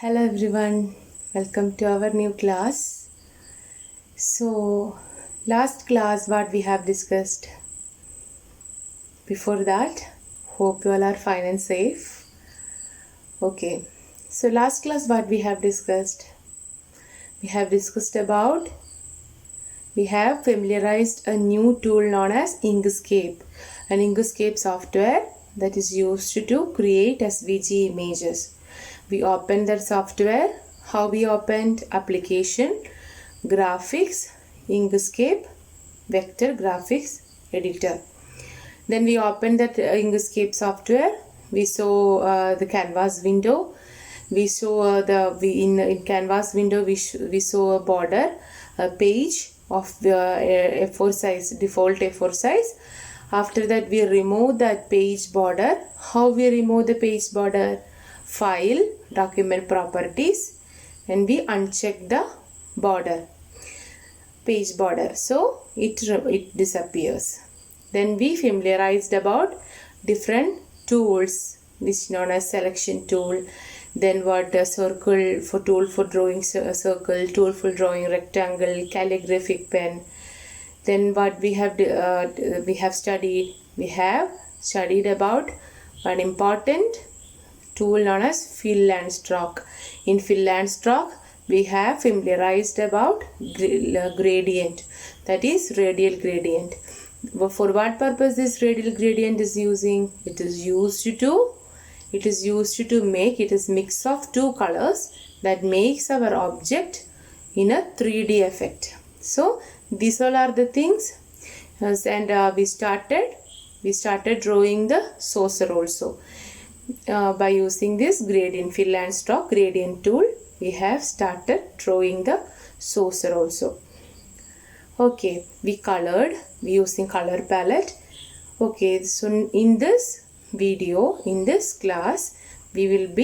Hello everyone, welcome to our new class. So, last class, what we have discussed before that, hope you all are fine and safe. Okay, so last class, what we have discussed about we have familiarized a new tool known as Inkscape, an Inkscape software that is used to create SVG images. We opened that software. How we opened? Application, graphics, Inkscape, vector graphics editor. Then we opened that Inkscape software. We saw the canvas window. We saw in canvas window we saw a border, a page of the A4 size, default A4 size. After that we remove that page border. How we remove the page border? File, document properties, and we uncheck the border, page border, so it disappears. Then we familiarized about different tools which known as selection tool, then what circle for tool for drawing circle, tool for drawing rectangle, calligraphic pen. Then what we have studied about one important tool known as fill and stroke. In fill and stroke we have familiarized about gradient, that is radial gradient. For what purpose this radial gradient is using? It is used to make, it is mix of two colors that makes our object in a 3D effect. So these all are the things, and we started drawing the saucer also. By using this gradient, fill and stroke gradient tool, we have started drawing the saucer also. Okay, we using color palette. Okay, so in this video, in this class, we will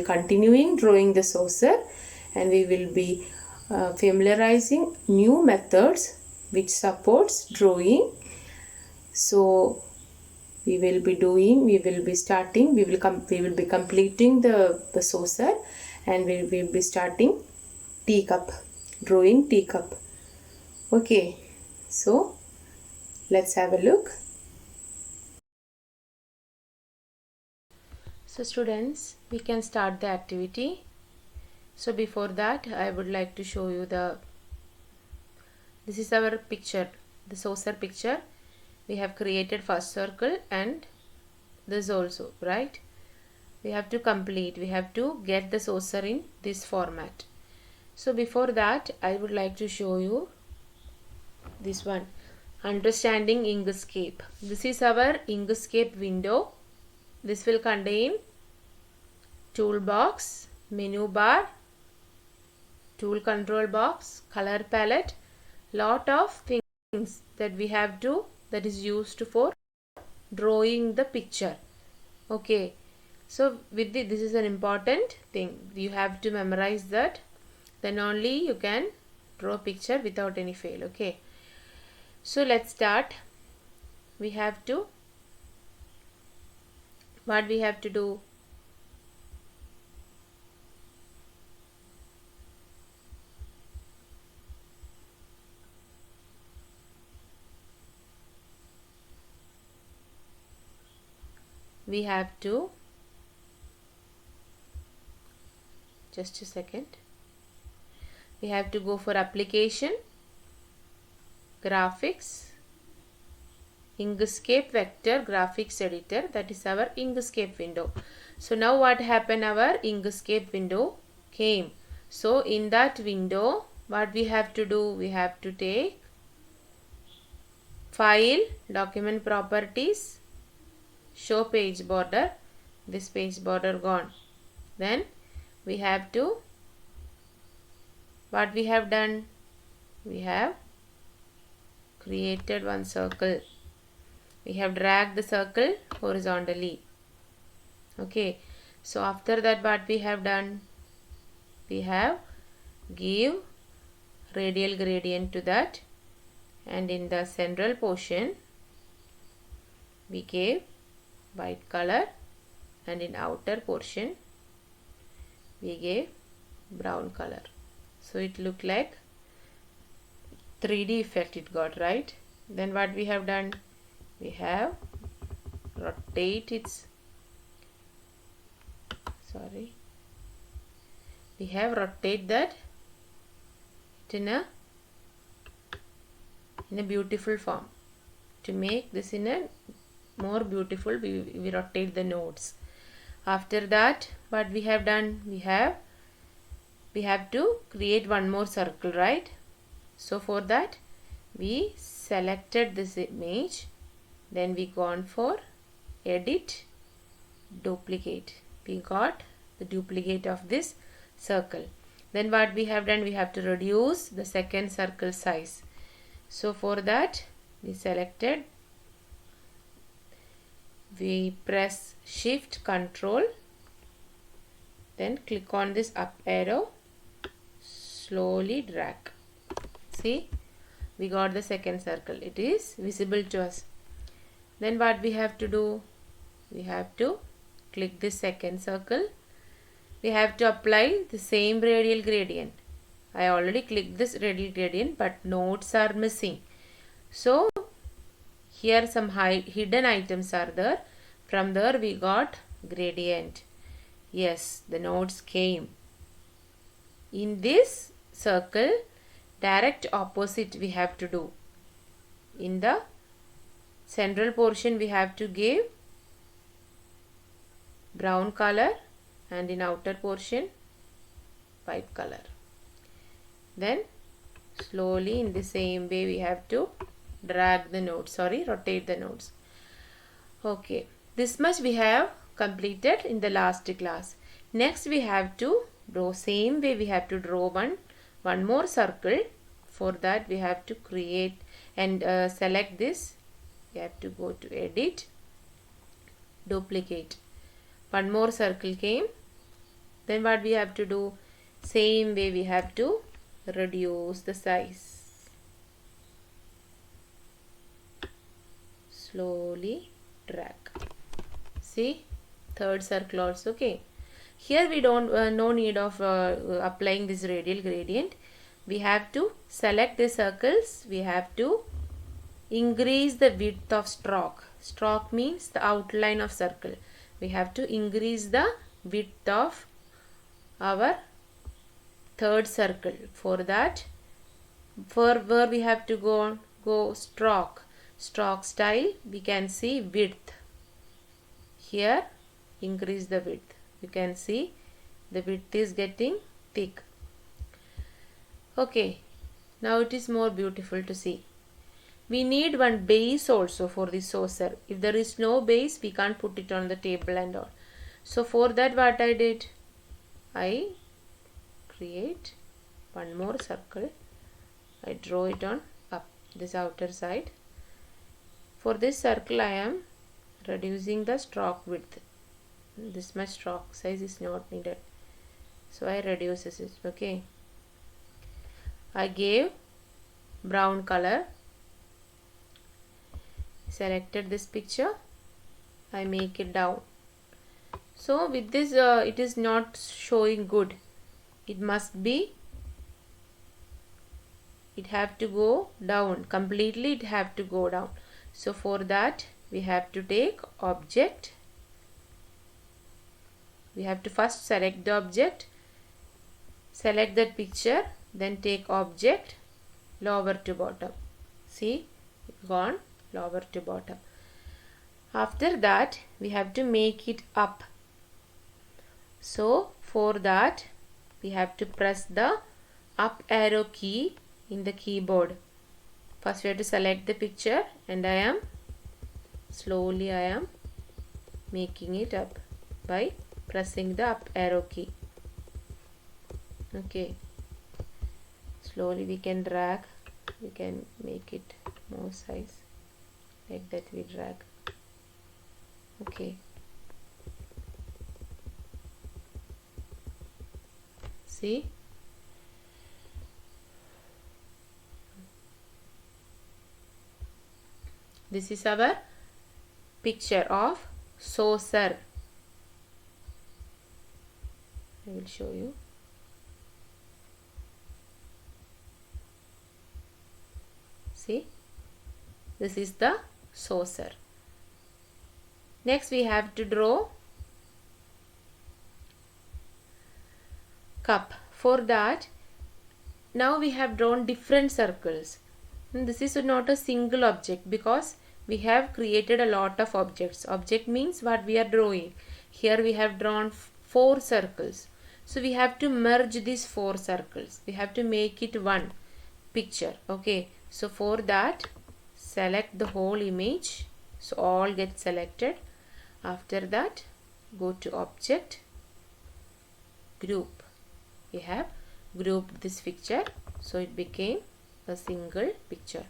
continuing drawing the saucer, and we will be familiarizing new methods which supports drawing. So we will be completing the saucer, and we will be starting drawing teacup. Okay, so let's have a look. So students, we can start the activity. So before that, I would like to show you this is our picture, the saucer picture. We have created first circle and this also, right? We have to get the saucer in this format. So before that, I would like to show you this one, understanding Inkscape. This is our Inkscape window. This will contain toolbox, menu bar, tool control box, color palette, lot of things that is used for drawing the picture. Okay, so with this is an important thing. You have to memorize that, then only you can draw picture without any fail. Okay, so let's start. What we have to do? We have to, just a second, we have to go for application, graphics, Inkscape vector graphics editor, that is our Inkscape window. So now what happened, our Inkscape window came. So in that window, what we have to do? We have to take file, document properties, show page border, this page border gone. Then we have to, what we have done? We have created one circle. We have dragged the circle horizontally. Okay, so after that, what we have done? We have give radial gradient to that, and in the central portion we gave white color, and in outer portion we gave brown color. So it looked like 3D effect it got, right? Then what we have done, we have rotate its, sorry, we have rotate that in a beautiful form. To make this in a more beautiful, we rotate the nodes. After that, what we have done, we have to create one more circle, right? So for that, we selected this image, then we gone for edit, duplicate. We got the duplicate of this circle. Then what we have done, we have to reduce the second circle size. So for that, we selected, we press shift control, then click on this up arrow, slowly drag. See, we got the second circle. It is visible to us. Then what we have to do, we have to click this second circle. We have to apply the same radial gradient. I already clicked this radial gradient, but nodes are missing. So here some hidden items are there. From there we got gradient. Yes, the nodes came. In this circle, direct opposite we have to do. In the central portion we have to give brown color, and in outer portion white color. Then slowly in the same way we have to drag the nodes, rotate the nodes. Okay, this much we have completed in the last class. Next we have to draw, same way we have to draw one more circle. For that we have to create and select this. We have to go to edit, duplicate. One more circle came. Then what we have to do, same way we have to reduce the size. Slowly drag. See, third circle also came. Here we don't no need of applying this radial gradient. We have to select the circles. We have to increase the width of stroke. Stroke means the outline of circle. We have to increase the width of our third circle. For that, for where we have to go stroke style, we can see width. Here increase the width. You can see the width is getting thick. Okay, now it is more beautiful to see. We need one base also for the saucer. If there is no base, we can't put it on the table and all. So for that what I did, I create one more circle. I draw it on up this outer side. For this circle I am reducing the stroke width. This much stroke size is not needed. So I reduce it. Okay. I gave brown color. Selected this picture. I make it down. So with this it is not showing good. It must be, it have to go down completely. It have to go down. So for that we have to take object. We have to first select the object, select that picture, then take object, lower to bottom. See, it gone lower to bottom. After that we have to make it up. So for that we have to press the up arrow key in the keyboard. First we have to select the picture, and I am slowly making it up by pressing the up arrow key. Okay, slowly we can drag, we can make it more size, like that we drag. Okay, see, this is our picture of saucer. I will show you. See, this is the saucer. Next we have to draw cup. For that, now we have drawn different circles. And this is not a single object because we have created a lot of objects. Object means what we are drawing. Here we have drawn 4 circles. So we have to merge these 4 circles. We have to make it one picture. Okay. So for that, select the whole image. So all get selected. After that, go to object, group. We have grouped this picture. So it became a single picture.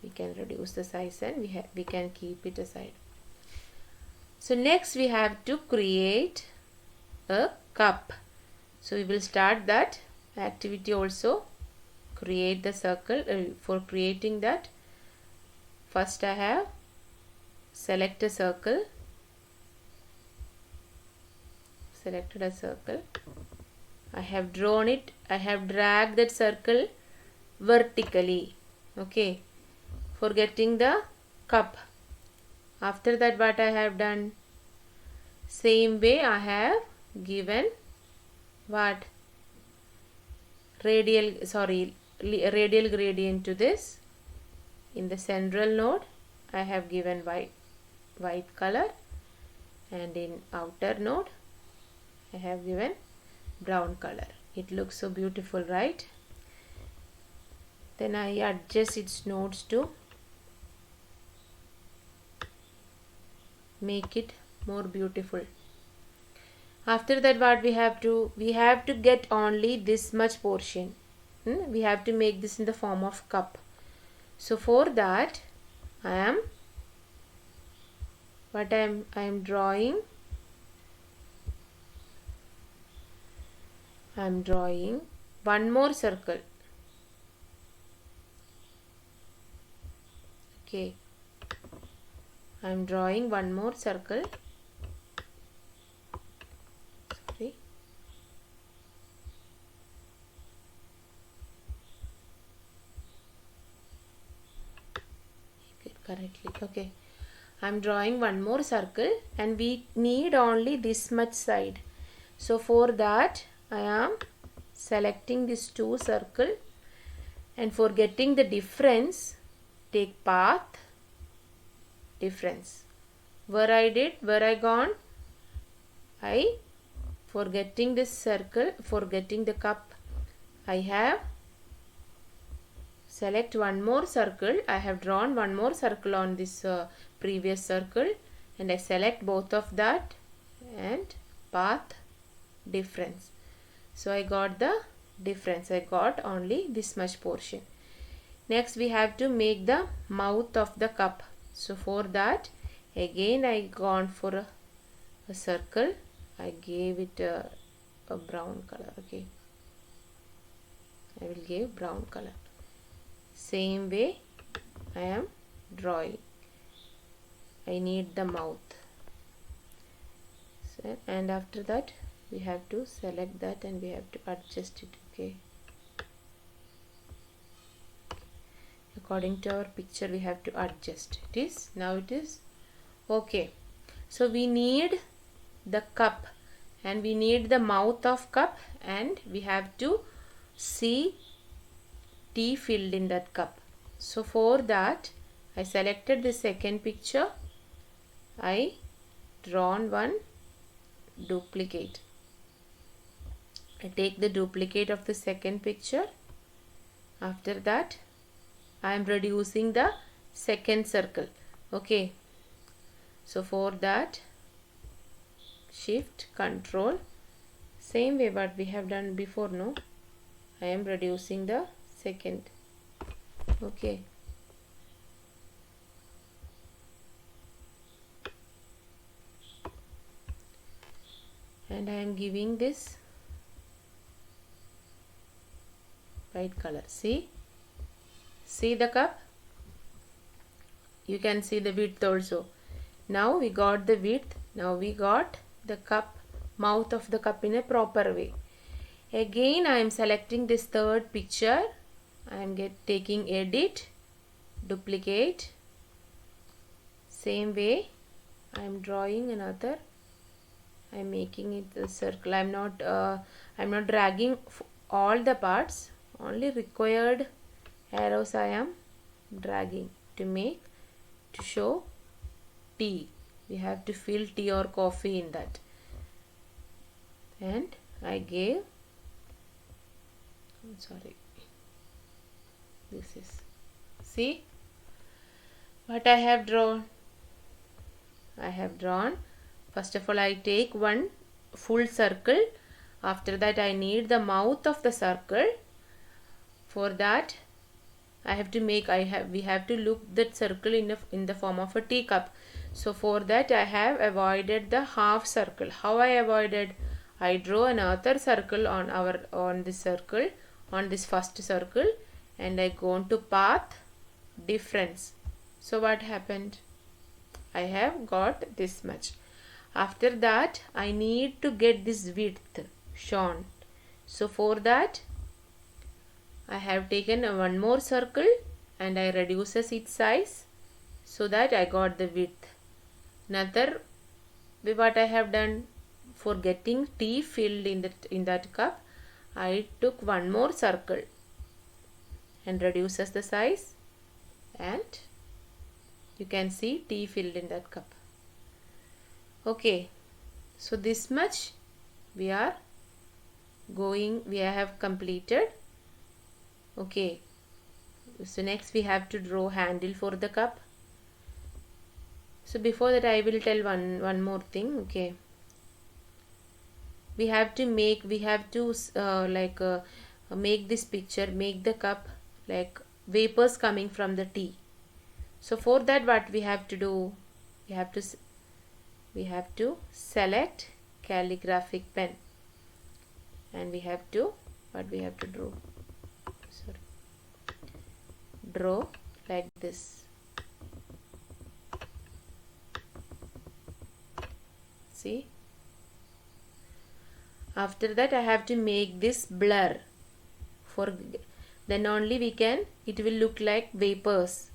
We can reduce the size and we can keep it aside. So next we have to create a cup. So we will start that activity also. Create the circle. For creating that, first I have select a circle. Selected a circle. I have drawn it. I have dragged that circle vertically. Okay. For getting the cup. After that, what I have done? Same way I have given what? Radial gradient to this. In the central node, I have given white color, and in outer node, I have given brown color. It looks so beautiful, right? Then I adjust its nodes to make it more beautiful. After that, what we have to get only this much portion. We have to make this in the form of cup. So for that, I am drawing. I am drawing one more circle. Okay. I am drawing one more circle. Sorry. Correctly. Okay. I am drawing one more circle and we need only this much side. So for that, I am selecting these 2 circles, and for getting the difference, take path, difference. Where I gone? For getting this circle, for getting the cup, I have select one more circle. I have drawn one more circle on this previous circle, and I select both of that and path, difference. So I got the difference. I got only this much portion. Next we have to make the mouth of the cup. So for that, again I gone for a circle. I gave it a brown color. Okay. I will give brown color. Same way I am drawing. I need the mouth. So, and after that, we have to select that and we have to adjust it. Okay. According to our picture, we have to adjust. Now it is okay. So we need the cup and we need the mouth of cup, and we have to see T filled in that cup. So for that, I selected the second picture. I drawn one duplicate. I take the duplicate of the second picture. After that, I am reducing the second circle. Okay. So for that, shift control, same way what we have done before. No, I am reducing the second. Okay. And I am giving this white color. See the cup? You can see the width also. Now we got the width. Now we got the cup mouth of the cup in a proper way. Again I am selecting this third picture. I am taking edit, duplicate. Same way I am drawing another. I am making it a circle. I am not dragging all the parts. Only required arrows I am dragging to show tea. We have to fill tea or coffee in that. And I gave, this is, see what I have drawn. First of all, I take one full circle. After that, I need the mouth of the circle. For that, I have to make, we have to look that circle in the form of a teacup. So for that, I have avoided the half circle. How I avoided? I draw another circle on this first circle, and I go on to path difference. So what happened? I have got this much. After that, I need to get this width shown. So for that, I have taken one more circle and I reduces its size so that I got the width. Another, what I have done for getting tea filled in that cup, I took one more circle and reduces the size, and you can see tea filled in that cup. Okay, so this much we have completed. Okay, so next we have to draw handle for the cup. So before that, I will tell one more thing. Okay, we have to make this picture, make the cup like vapors coming from the tea. So for that, what we have to do, we have to select calligraphic pen, and we have to draw like this. See, after that I have to make this blur, for then only it will look like vapors.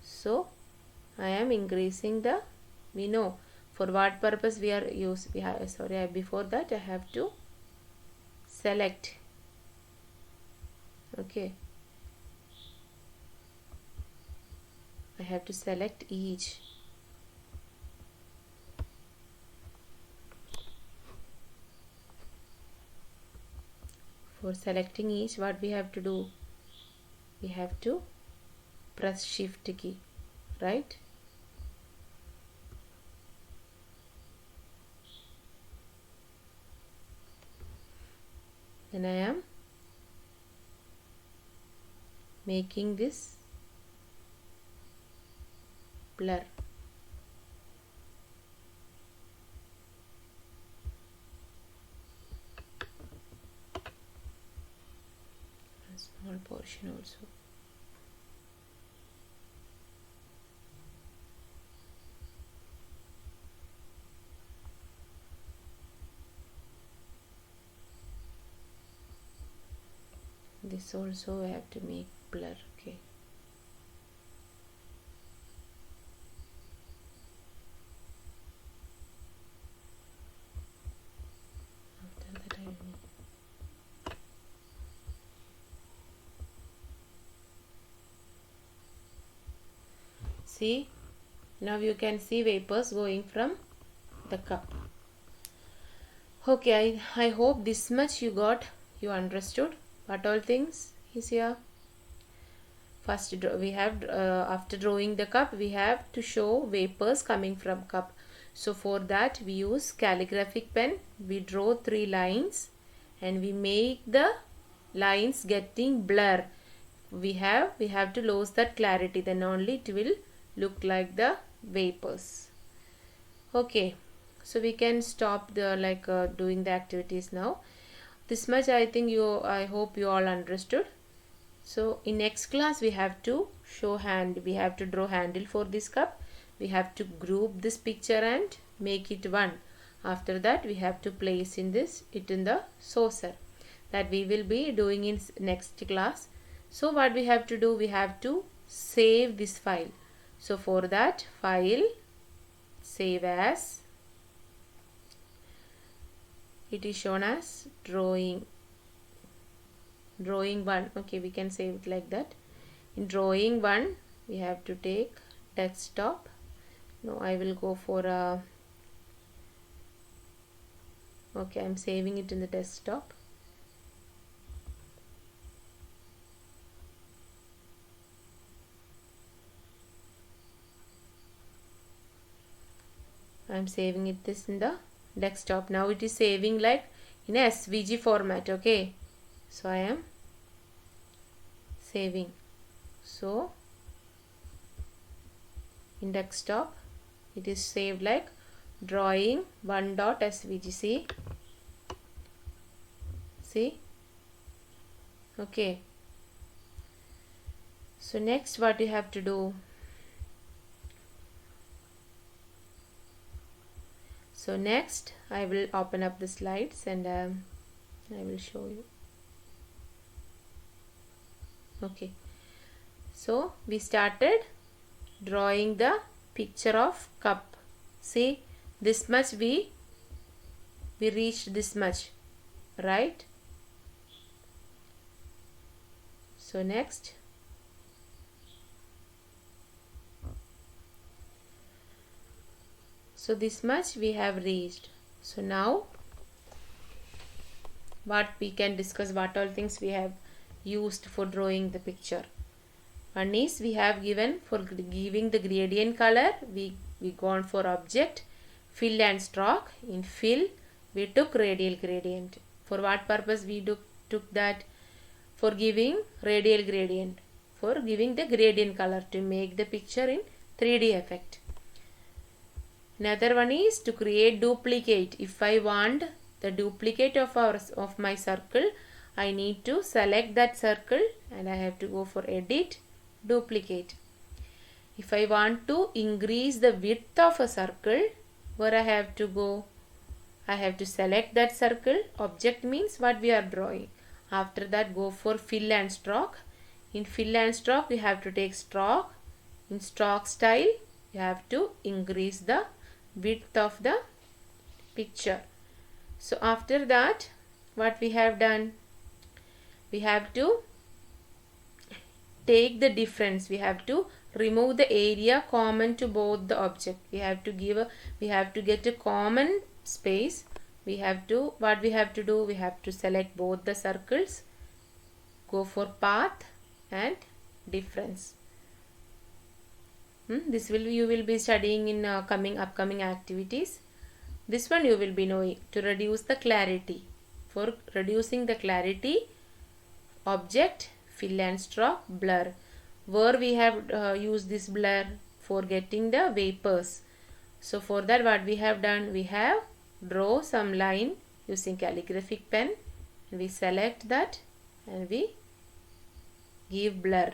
So I am increasing we know for what purpose we are before that I have to select. Okay, I have to select each. For selecting each, what we have to do, we have to press shift key, right? Then I am making this blur. A small portion also. This also I have to make blur. Okay, after that I will make. See, now you can see vapors going from the cup. Okay, I hope this much you understood what all things is here. First, we have after drawing the cup, we have to show vapors coming from cup. So for that, we use calligraphic pen. We draw 3 lines and we make the lines getting blur. We have to lose that clarity, then only it will look like the vapors. Okay, so we can stop doing the activities now. This much I hope you all understood. So in next class we have to draw handle for this cup. We have to group this picture and make it one. After that we have to place it in the saucer. That we will be doing in next class. So what we have to do, we have to save this file. So for that, file, save as, it is shown as drawing 1. Okay, we can save it like that. In drawing 1 we have to take desktop. No, I will go for a, okay, I'm saving it in the desktop. I'm saving it this in the desktop. Now it is saving like in a SVG format. Okay, so I am saving. So in desktop it is saved like drawing 1.svg. See, okay. So next what you have to do, so next I will open up the slides and I will show you. Okay, so we started drawing the picture of cup. See, this much we reached this much, right? So next, so this much we have reached. So now what we can discuss, what all things we have used for drawing the picture. One is we have given for giving the gradient color, we gone for object, fill and stroke. In fill we took radial gradient. For what purpose we took that? For giving radial gradient, for giving the gradient color to make the picture in 3D effect. Another one is to create duplicate. If I want the duplicate of my circle, I need to select that circle and I have to go for edit, duplicate. If I want to increase the width of a circle, where I have to go? I have to select that circle. Object means what we are drawing. After that, go for fill and stroke. In fill and stroke, we have to take stroke. In stroke style, you have to increase the width of the picture. So after that, what we have done? We have to take the difference. We have to remove the area common to both the object. We have to get a common space. We have to, what we have to do? We have to select both the circles, go for path and difference. This you will be studying in upcoming activities. This one you will be knowing to reduce the clarity. For reducing the clarity, object, fill and stroke, blur. Where we have used this blur? For getting the vapors. So for that, what we have done? We have draw some line using calligraphic pen. We select that and we give blur.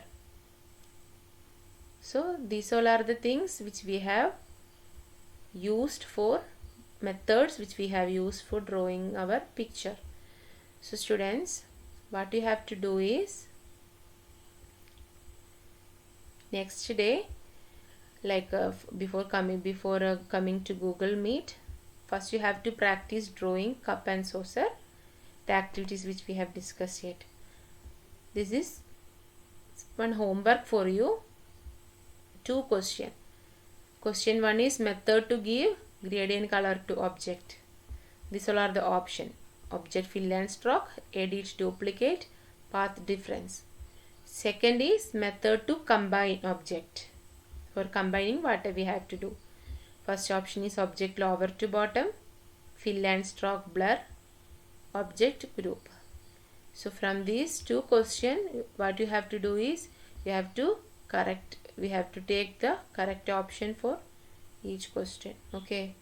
So these all are the things which we have used for methods which we have used for drawing our picture. So students, what you have to do is next day, like before coming to Google Meet, first you have to practice drawing cup and saucer, the activities which we have discussed yet. This is one homework for you. 2 questions. Question 1 is method to give gradient color to object. These all are the option. Object, fill and stroke, edit, duplicate, path, difference. Second is method to combine object. For combining, what we have to do? First option is object lower to bottom, fill and stroke, blur, object group. So from these 2 questions, what you have to do is you have to we have to take the correct option for each question. Okay,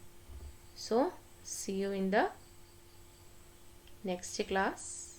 so see you in the next class.